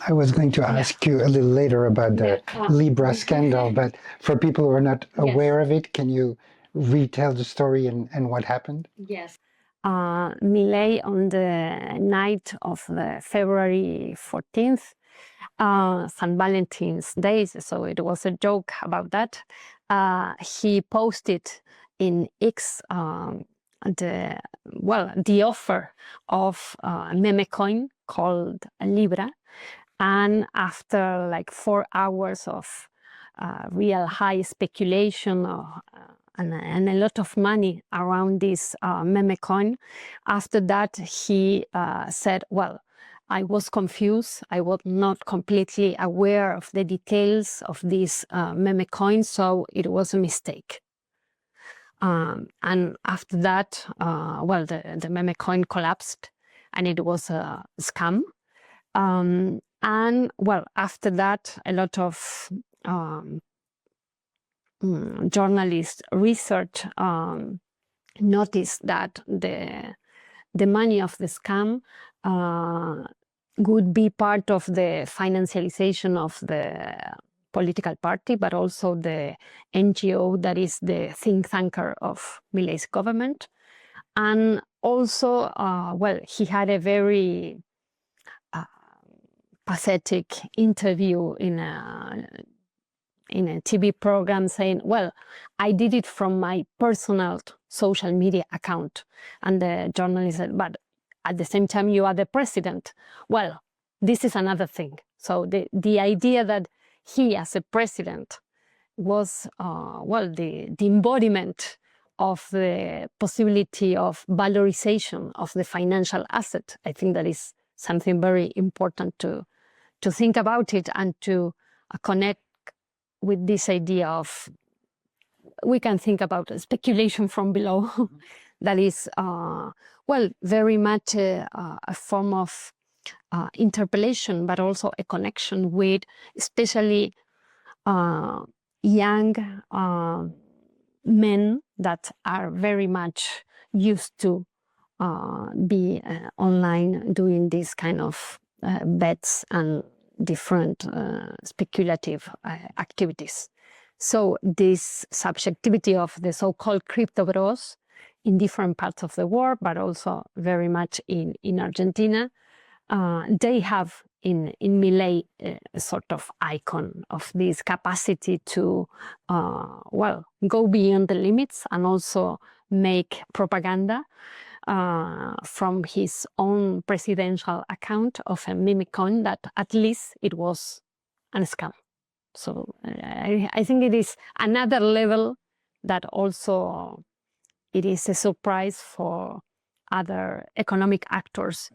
I was going to ask you a little later about the Libra scandal, but for people who are not aware of it, can you retell the story and what happened? Yes. Milei, on the night of the February 14th, St. Valentine's Day, so it was a joke about that, he posted in X the offer of a meme coin called Libra. And after like 4 hours of real high speculation and a lot of money around this meme coin, after that he said, well, I was confused. I was not completely aware of the details of this meme coin, so it was a mistake. And after that, the meme coin collapsed and it was a scam. And well, after that, a lot of journalist research noticed that the money of the scam would be part of the financialization of the political party, but also the NGO that is the think tanker of Milei's government. And also, he had a very pathetic interview in a TV program saying, well, I did it from my personal social media account. And the journalist said, but at the same time, you are the president. Well, this is another thing. So the idea that he, as a president, was, the embodiment of the possibility of valorization of the financial asset, I think that is something very important to think about it and to connect with this idea of, we can think about speculation from below, that is, very much a form of interpellation, but also a connection with especially young men that are very much used to be online doing this kind of bets and different speculative activities. So this subjectivity of the so-called crypto bros in different parts of the world, but also very much in Argentina, they have in Milei a sort of icon of this capacity to, go beyond the limits and also make propaganda from his own presidential account of a meme coin that at least it was a scam. So I think it is another level that also it is a surprise for other economic actors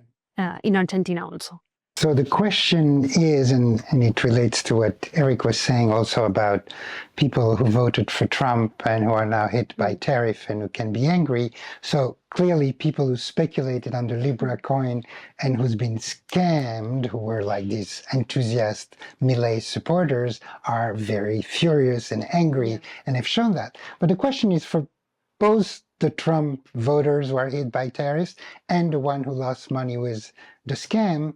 in Argentina also. So the question is, and it relates to what Eric was saying also about people who voted for Trump and who are now hit by tariff and who can be angry. So clearly people who speculated on the Libra coin and who's been scammed, who were like these enthusiast Milei supporters, are very furious and angry and have shown that. But the question is for both the Trump voters who are hit by tariffs and the one who lost money with the scam,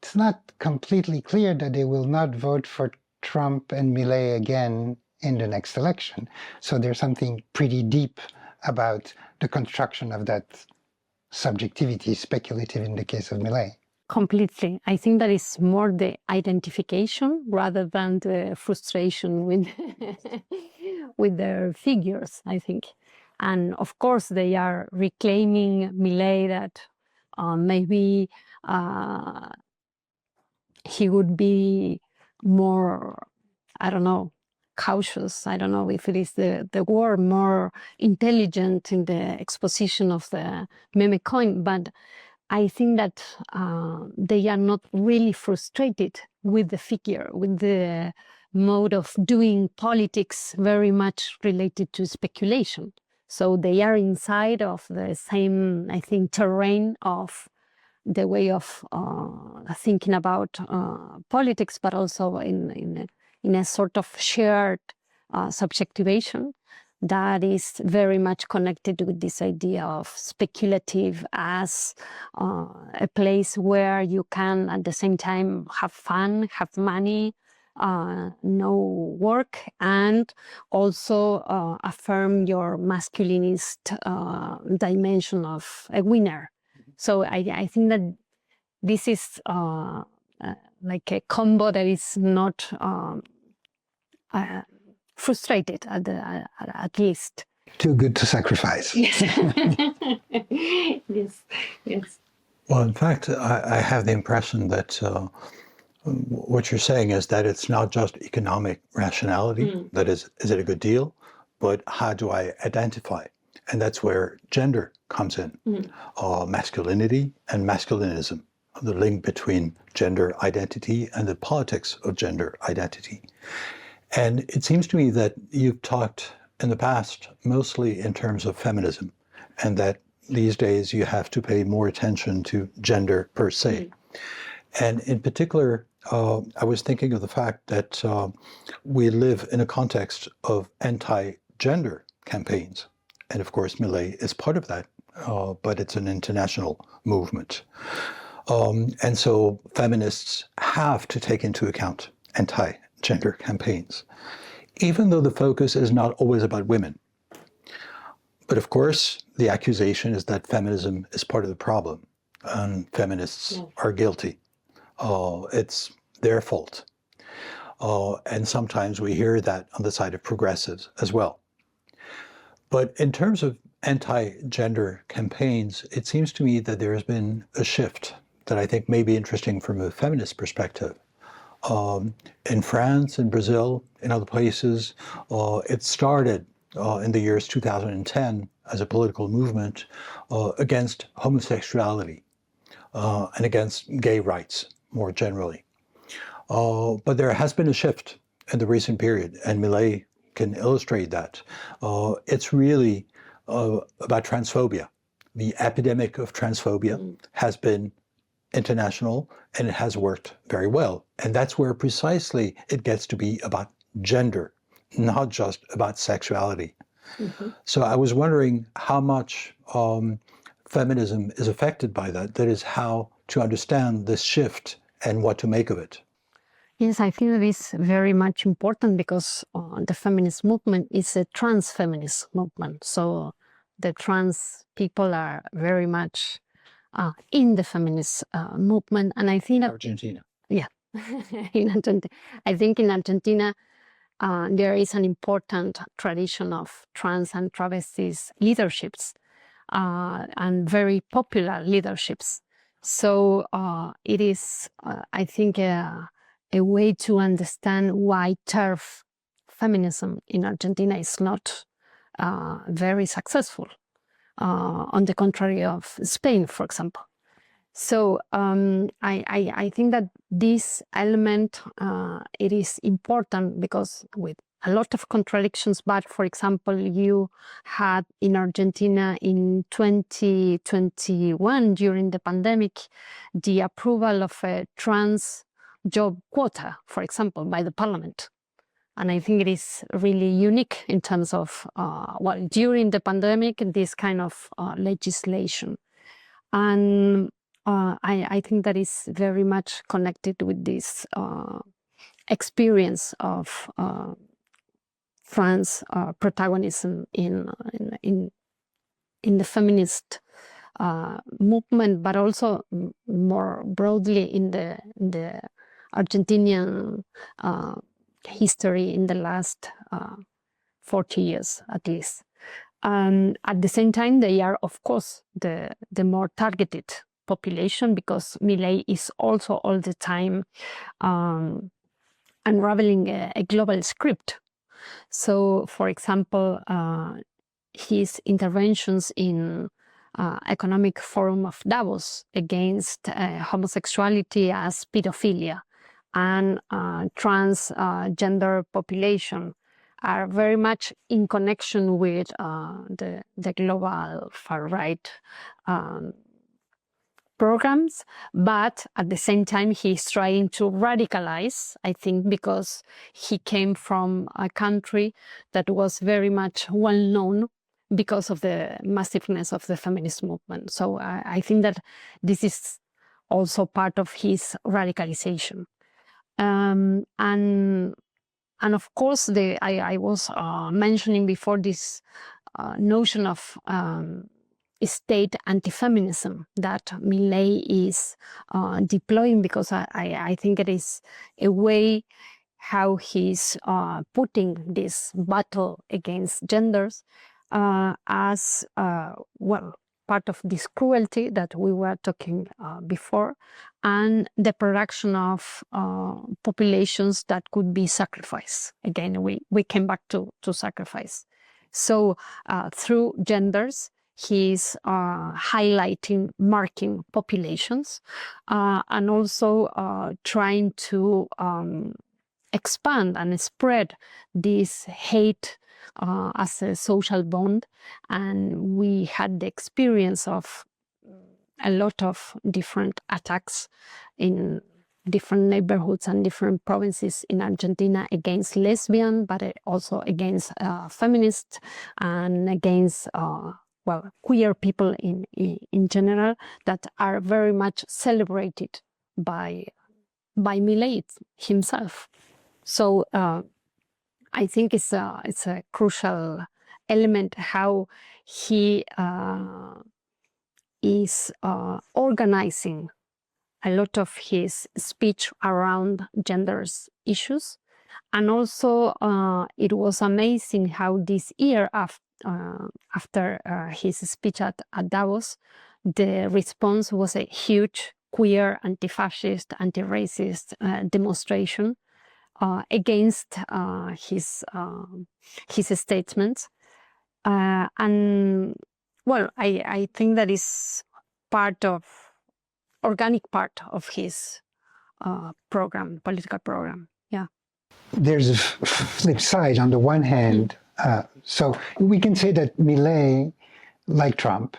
it's not completely clear that they will not vote for Trump and Milei again in the next election. So there's something pretty deep about the construction of that subjectivity, speculative in the case of Milei. Completely. I think that is more the identification rather than the frustration with, with their figures, I think. And of course, they are reclaiming Milei that maybe he would be more, I don't know, cautious. I don't know if it is the word, more intelligent in the exposition of the meme coin. But I think that they are not really frustrated with the figure, with the mode of doing politics very much related to speculation. So they are inside of the same, I think, terrain of the way of thinking about politics, but also in a sort of shared subjectivation that is very much connected with this idea of speculative as a place where you can at the same time have fun, have money, no work, and also affirm your masculinist dimension of a winner. So I think that this is like a combo that is not frustrated at least. Too good to sacrifice. Yes. Yes. Yes. Well, in fact, I have the impression that what you're saying is that it's not just economic rationality, that is it a good deal, but how do I identify? And that's where gender comes in, masculinity and masculinism, the link between gender identity and the politics of gender identity. And it seems to me that you've talked in the past mostly in terms of feminism, and that these days you have to pay more attention to gender per se. And in particular, I was thinking of the fact that we live in a context of anti-gender campaigns. And of course, Milei is part of that, but it's an international movement. And so feminists have to take into account anti-gender campaigns, even though the focus is not always about women. But of course, the accusation is that feminism is part of the problem, and feminists are guilty. It's their fault. And sometimes we hear that on the side of progressives as well. But in terms of anti-gender campaigns, it seems to me that there has been a shift that I think may be interesting from a feminist perspective. In France, in Brazil, in other places, it started in the years 2010 as a political movement against homosexuality and against gay rights more generally. But there has been a shift in the recent period, and Milei can illustrate that. It's really about transphobia. The epidemic of transphobia has been international, and it has worked very well. And that's where precisely it gets to be about gender, not just about sexuality. So I was wondering how much feminism is affected by that. That is, how to understand this shift and what to make of it. Yes, I think that is very much important because the feminist movement is a trans feminist movement. So the trans people are very much in the feminist movement. And I think that, Argentina. Yeah, in Argentina. I think in Argentina there is an important tradition of trans and travestis leaderships and very popular leaderships. So it is, I think, a way to understand why TERF feminism in Argentina is not very successful, on the contrary of Spain, for example. So I think that this element, it is important because with a lot of contradictions, but for example, you had in Argentina in 2021, during the pandemic, the approval of a trans job quota, for example, by the parliament. And I think it is really unique in terms of, well, during the pandemic, this kind of legislation. And I think that is very much connected with this experience of France protagonism in the feminist movement, but also more broadly in the Argentinian history in the last 40 years at least. At the same time, they are, of course, the more targeted population because Milei is also all the time unraveling a global script. So, for example, his interventions in Economic Forum of Davos against homosexuality as pedophilia and transgender population are very much in connection with the global far-right programs, but at the same time he's trying to radicalize, I think, because he came from a country that was very much well known because of the massiveness of the feminist movement. So I think that this is also part of his radicalization. And of course, I was mentioning before this notion of state anti-feminism that Milei is deploying, because I think it is a way how he's putting this battle against genders as well, part of this cruelty that we were talking before, and the production of populations that could be sacrificed. Again, we came back to sacrifice. So through genders, he's highlighting, marking populations, and also trying to expand and spread this hate as a social bond. And we had the experience of a lot of different attacks in different neighborhoods and different provinces in Argentina against lesbians, but also against feminists and against queer people in general, that are very much celebrated by Milei himself. So I think it's a crucial element how he is organizing a lot of his speech around genders issues. And also it was amazing how this year after his speech at Davos, the response was a huge queer, anti-fascist, anti-racist demonstration against his statements. And well, I think that is organic part of his political program. Yeah. There's a flip side. On the one hand, so we can say that Milei, like Trump,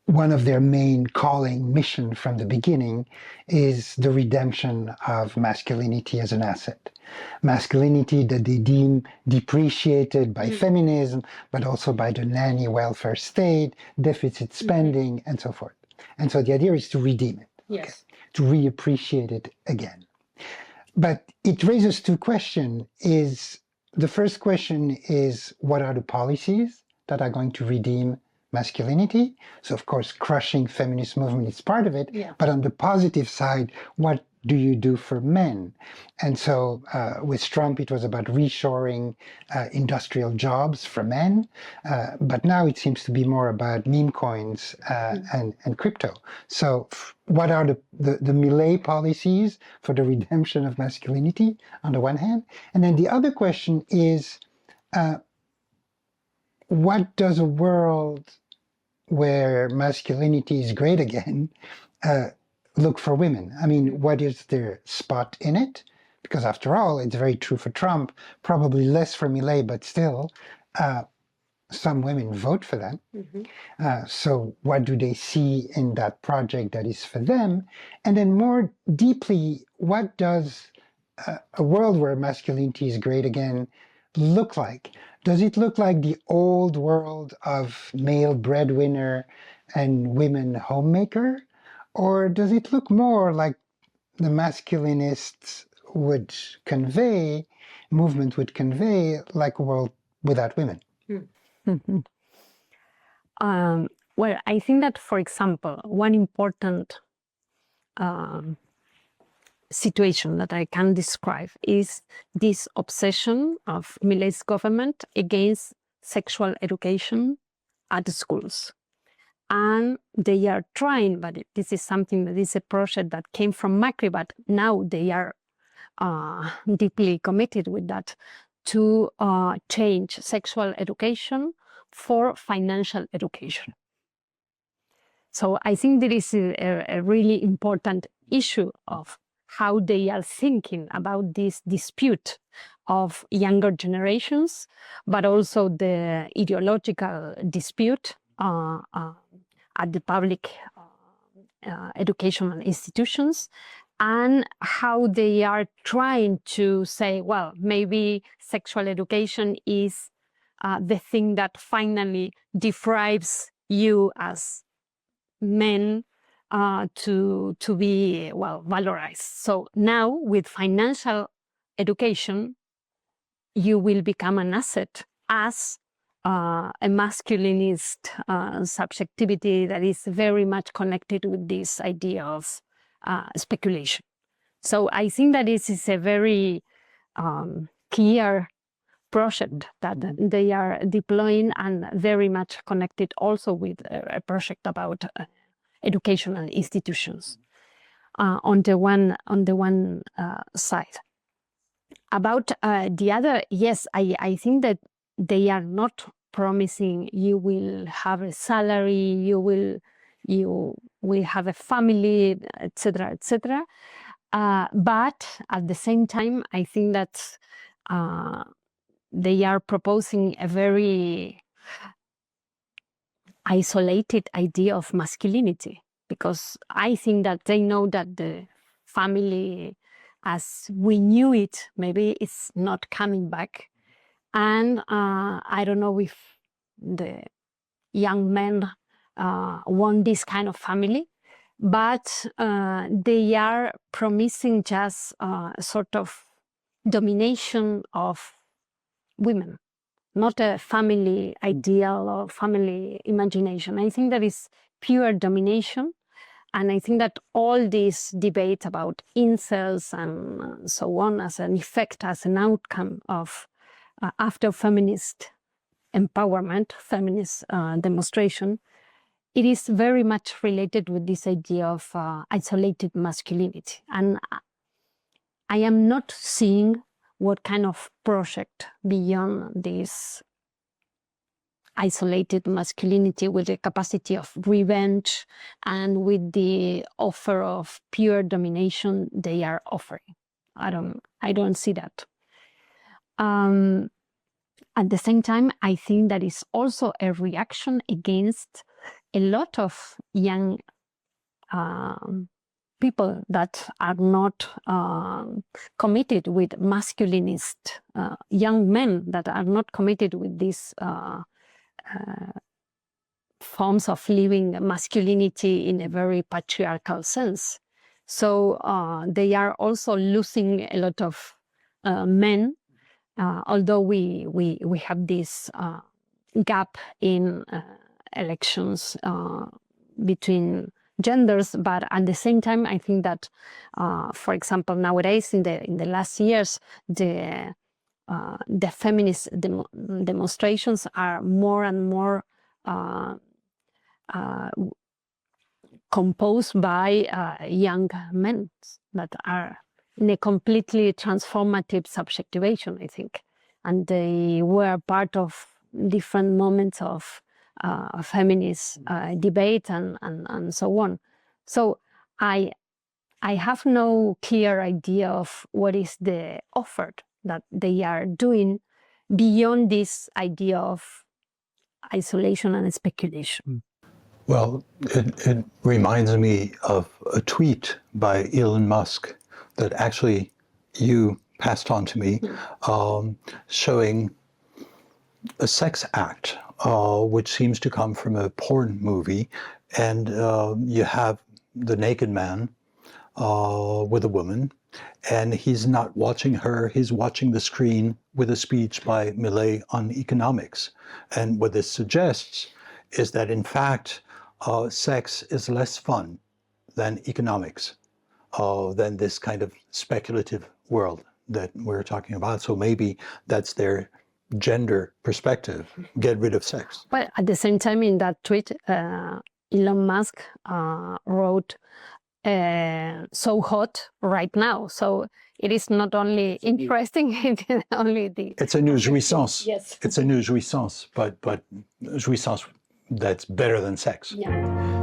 one of their main calling mission from the beginning is the redemption of masculinity as an asset. Masculinity that they deem depreciated by feminism, but also by the nanny welfare state, deficit spending, and so forth. And so the idea is to redeem it, Yes. to reappreciate it again. But it raises two questions. The first question is, what are the policies that are going to redeem masculinity? So of course, crushing feminist movement is part of it. Yeah. But on the positive side, what do you do for men? And so with Trump, it was about reshoring industrial jobs for men. But now it seems to be more about meme coins and crypto. So what are the Milei policies for the redemption of masculinity on the one hand? And then the other question is, what does a world where masculinity is great again look for women? I mean, what is their spot in it? Because after all, it's very true for Trump, probably less for Milei, but still, some women vote for them. So what do they see in that project that is for them? And then more deeply, what does a world where masculinity is great again look like? Does it look like the old world of male breadwinner and women homemaker? Or does it look more like the masculinists movement would convey, like a world without women? Well, I think that, for example, one important situation that I can describe is this obsession of Milei's government against sexual education at the schools. And they are trying, but this is something that is a project that came from Macri, but now they are deeply committed with that, to change sexual education for financial education. So I think there is a really important issue of how they are thinking about this dispute of younger generations, but also the ideological dispute at the public educational institutions, and how they are trying to say, well, maybe sexual education is the thing that finally deprives you as men to be, well, valorized. So now with financial education, you will become an asset as a masculinist subjectivity that is very much connected with this idea of speculation. So I think that this is a very clear project that they are deploying, and very much connected also with a project about educational institutions on the one side. About the other, yes, I think that they are not promising you will have a salary, you will have a family, etc., etc. But at the same time, I think that they are proposing a very isolated idea of masculinity, because I think that they know that the family as we knew it, maybe it's not coming back. And I don't know if the young men want this kind of family, but they are promising just a sort of domination of women, not a family ideal or family imagination. I think that is pure domination. And I think that all this debate about incels and so on as an effect, as an outcome of after feminist empowerment, feminist demonstration, it is very much related with this idea of isolated masculinity. And I am not seeing what kind of project beyond this isolated masculinity with the capacity of revenge and with the offer of pure domination they are offering. I don't see that. At the same time, I think that is also a reaction against a lot of young people that are not committed with masculinist, young men that are not committed with these forms of living masculinity in a very patriarchal sense. So they are also losing a lot of men, although we have this gap in elections between genders, but at the same time, I think that, for example, nowadays in the last years, the feminist demonstrations are more and more composed by young men that are in a completely transformative subjectivation, I think. And they were part of different moments of feminist debate and so on. So I have no clear idea of what is the offer that they are doing beyond this idea of isolation and speculation. Well, it reminds me of a tweet by Elon Musk that actually you passed on to me, showing a sex act, which seems to come from a porn movie. And you have the naked man with a woman, and he's not watching her, he's watching the screen with a speech by Millet on economics. And what this suggests is that, in fact, sex is less fun than economics, than this kind of speculative world that we're talking about. So maybe that's their gender perspective, get rid of sex. Well, at the same time, in that tweet, Elon Musk wrote, so hot right now. So it is not only interesting, it is only the... It's a new jouissance. Yes. It's a new jouissance, but jouissance that's better than sex. Yeah.